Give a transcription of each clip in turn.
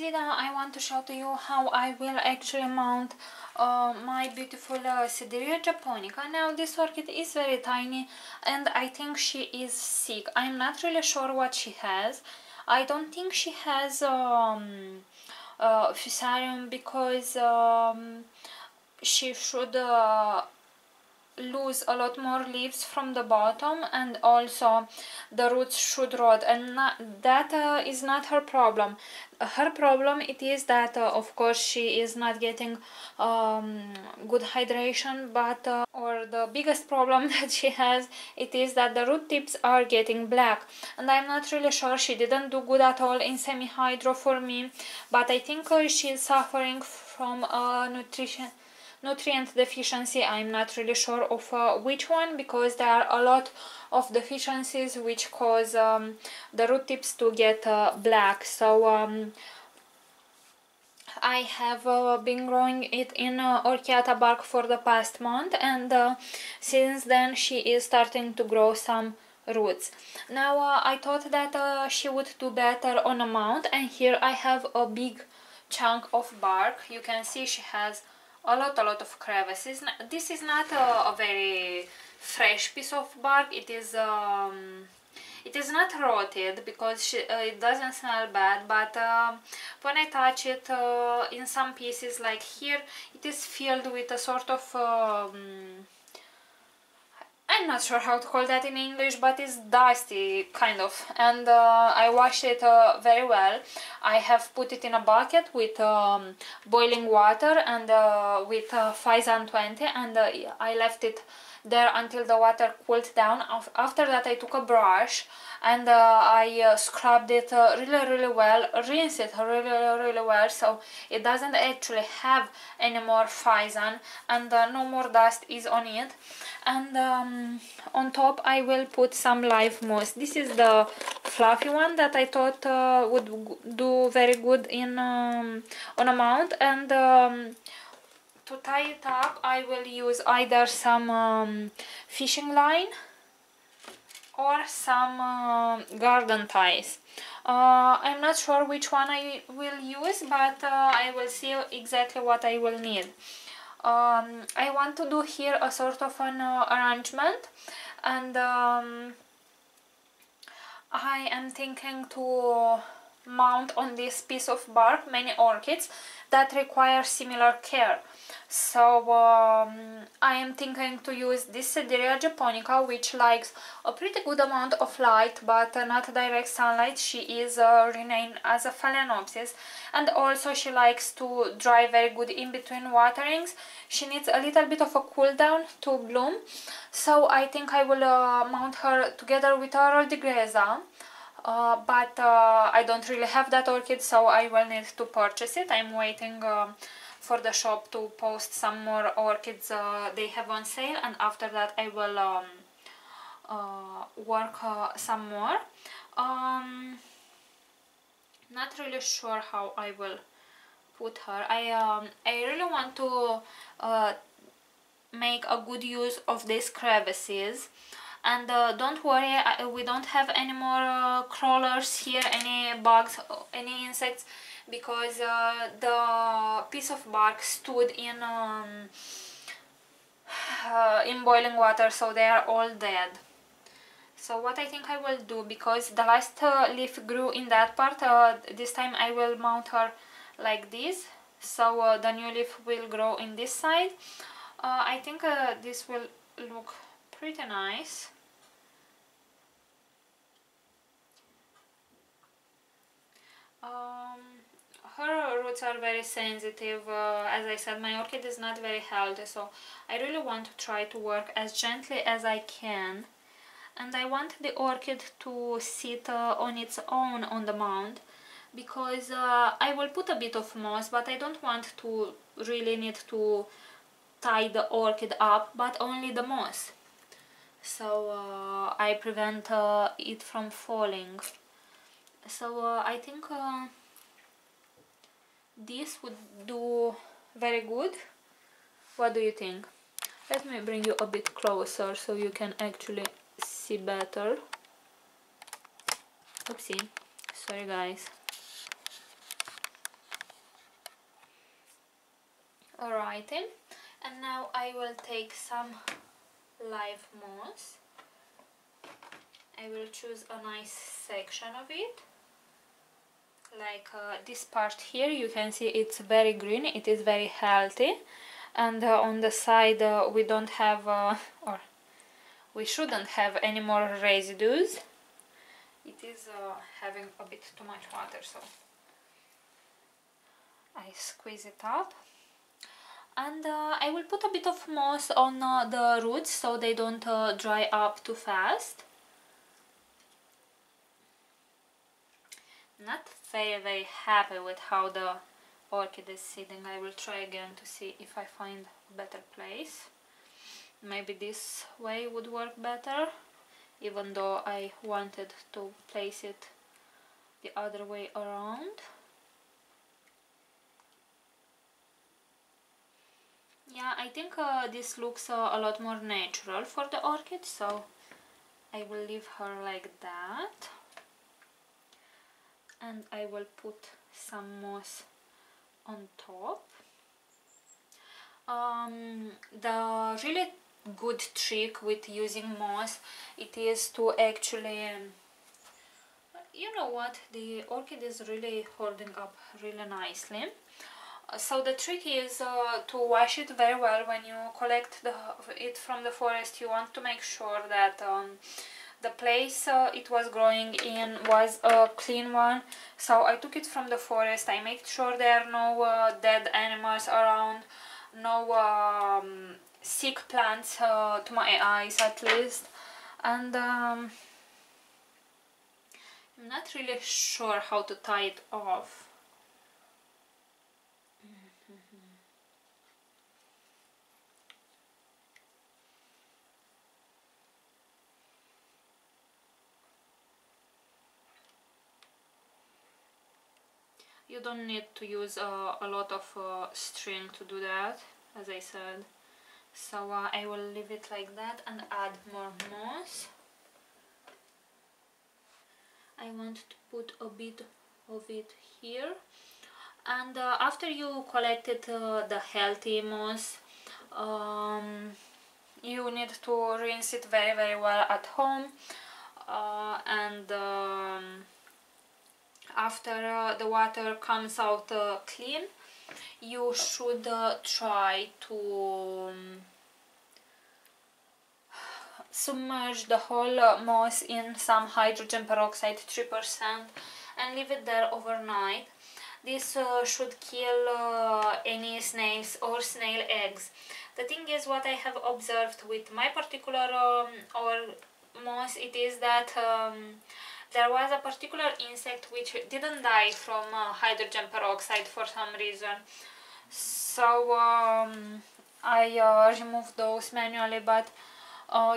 indeed I want to show to you how I will actually mount my beautiful sedirea japonica. Now this orchid is very tiny and I think she is sick. I'm not really sure what she has. I don't think she has fusarium because she should lose a lot more leaves from the bottom, and also the roots should rot, and that is not her problem. Her problem it is that of course she is not getting good hydration, but or the biggest problem that she has it is that the root tips are getting black, and I'm not really sure. She didn't do good at all in semi-hydro for me, but I think she is suffering from nutrient deficiency. I'm not really sure of which one, because there are a lot of deficiencies which cause the root tips to get black. So I have been growing it in orchiata bark for the past month, and since then she is starting to grow some roots. Now I thought that she would do better on a mount, and here I have a big chunk of bark. You can see she has a lot of crevices. This is not a very fresh piece of bark. It is not rotted because it doesn't smell bad, but when I touch it in some pieces, like here, it is filled with a sort of I'm not sure how to call that in English, but it's dusty kind of, and I washed it very well. I have put it in a bucket with boiling water and with Phalaenopsis 20, and I left it there until the water cooled down. After that I took a brush and I scrubbed it really well, rinsed it really well, so it doesn't actually have any more Phalaenopsis and no more dust is on it. And on top I will put some live moss. This is the fluffy one that I thought would do very good in on a mount, and to tie it up I will use either some fishing line or some garden ties. I'm not sure which one I will use, but I will see exactly what I will need. I want to do here a sort of an arrangement, and I am thinking to mount on this piece of bark many orchids that require similar care. So I am thinking to use this sedirea japonica, which likes a pretty good amount of light but not direct sunlight. She is renamed as a phalaenopsis, and also she likes to dry very good in between waterings. She needs a little bit of a cool down to bloom, so I think I will mount her together with a rhodiograza. But I don't really have that orchid, so I will need to purchase it. I'm waiting for the shop to post some more orchids they have on sale, and after that I will work some more. Not really sure how I will put her. I really want to make a good use of these crevices. And don't worry, we don't have any more crawlers here, any bugs, any insects, because the piece of bark stood in boiling water, so they are all dead. So what I think I will do, because the last leaf grew in that part, this time I will mount her like this, so the new leaf will grow in this side. I think this will look pretty nice. Her roots are very sensitive. As I said, my orchid is not very healthy, so I really want to try to work as gently as I can, and I want the orchid to sit on its own on the mound, because I will put a bit of moss, but I don't want to really need to tie the orchid up, but only the moss, so I prevent it from falling. So I think this would do very good. What do you think? Let me bring you a bit closer so you can actually see better. Oopsie, sorry guys. Alrighty, and now I will take some live moss. I will choose a nice section of it, like this part here. You can see it's very green, it is very healthy, and on the side we don't have or we shouldn't have any more residues. It is having a bit too much water, so I squeeze it up. And I will put a bit of moss on the roots so they don't dry up too fast. Not very happy with how the orchid is sitting. I will try again to see if I find a better place. Maybe this way would work better, even though I wanted to place it the other way around. Yeah, I think this looks a lot more natural for the orchid, so I will leave her like that. And I will put some moss on top. The really good trick with using moss, it is to actually, you know what, the orchid is really holding up really nicely. So the trick is to wash it very well. When you collect it from the forest, you want to make sure that the place it was growing in was a clean one. So I took it from the forest, I made sure there are no dead animals around, no sick plants to my eyes at least, and I'm not really sure how to tie it off. You don't need to use a lot of string to do that, as I said. So I will leave it like that and add more moss. I want to put a bit of it here. And after you collected the healthy moss, you need to rinse it very well at home. After the water comes out clean, you should try to submerge the whole moss in some hydrogen peroxide 3% and leave it there overnight. This should kill any snails or snail eggs. The thing is, what I have observed with my particular moss, it is that there was a particular insect which didn't die from hydrogen peroxide for some reason. So I removed those manually, but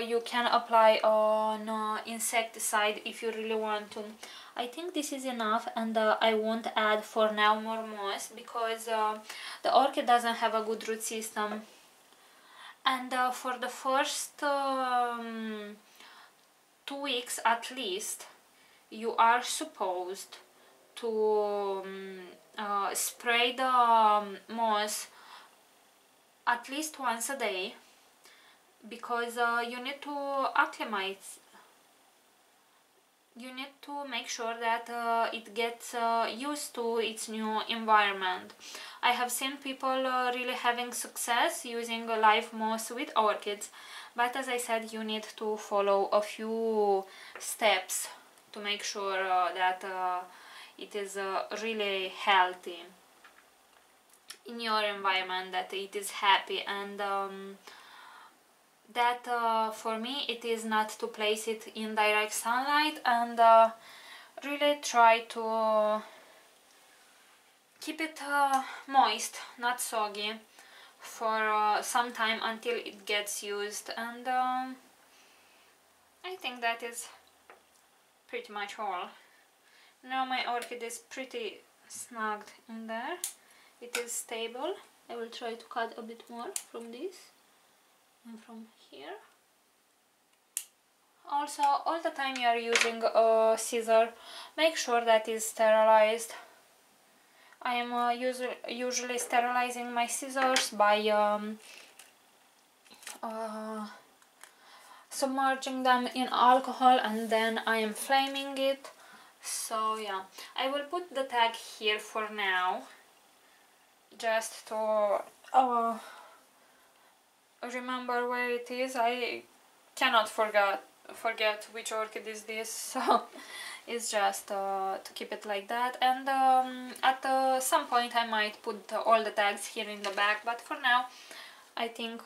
you can apply an insecticide if you really want to. I think this is enough, and I won't add for now more moss because the orchid doesn't have a good root system. And for the first 2 weeks at least, you are supposed to spray the moss at least once a day, because you need to acclimate. You need to make sure that it gets used to its new environment. I have seen people really having success using live moss with orchids, but as I said, you need to follow a few steps to make sure that it is really healthy in your environment, that it is happy, and that for me it is not to place it in direct sunlight, and really try to keep it moist, not soggy, for some time until it gets used. And I think that is pretty much all. Now my orchid is pretty snugged in there. It is stable. I will try to cut a bit more from this and from here. Also, all the time you are using a scissor, make sure that is sterilized. I am usually sterilizing my scissors by submerging them in alcohol, and then I am flaming it. So yeah, I will put the tag here for now, just to remember where it is. I cannot forget which orchid is this, so it's just to keep it like that. And at some point I might put all the tags here in the back, but for now I think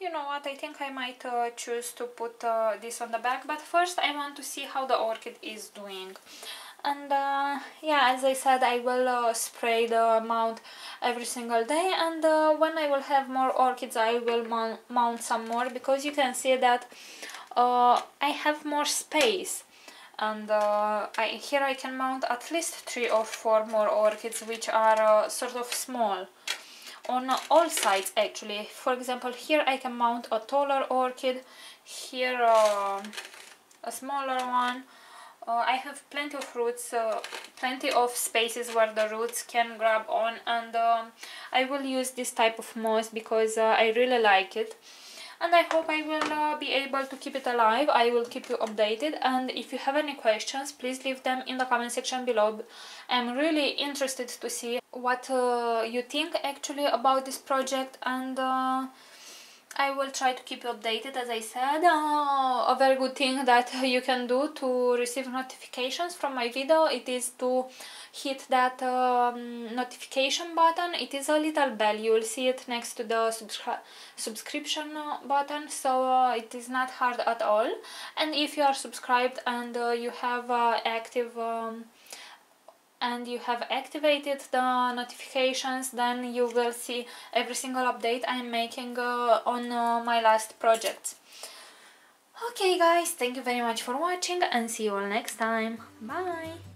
you know what, I think I might choose to put this on the back. But first I want to see how the orchid is doing. And yeah, as I said, I will spray the mount every single day, and when I will have more orchids I will mount some more, because you can see that I have more space, and here I can mount at least 3 or 4 more orchids, which are sort of small on all sides actually. For example, here I can mount a taller orchid, here a smaller one. I have plenty of roots, plenty of spaces where the roots can grab on, and I will use this type of moss because I really like it, and I hope I will be able to keep it alive. I will keep you updated, and if you have any questions, please leave them in the comment section below. I'm really interested to see what you think actually about this project, and I will try to keep you updated. As I said, a very good thing that you can do to receive notifications from my video, it is to hit that notification button. It is a little bell, you will see it next to the subscription button, so it is not hard at all. And if you are subscribed and you have activated the notifications, then you will see every single update I'm making on my last projects. Okay guys, thank you very much for watching, and see you all next time. Bye!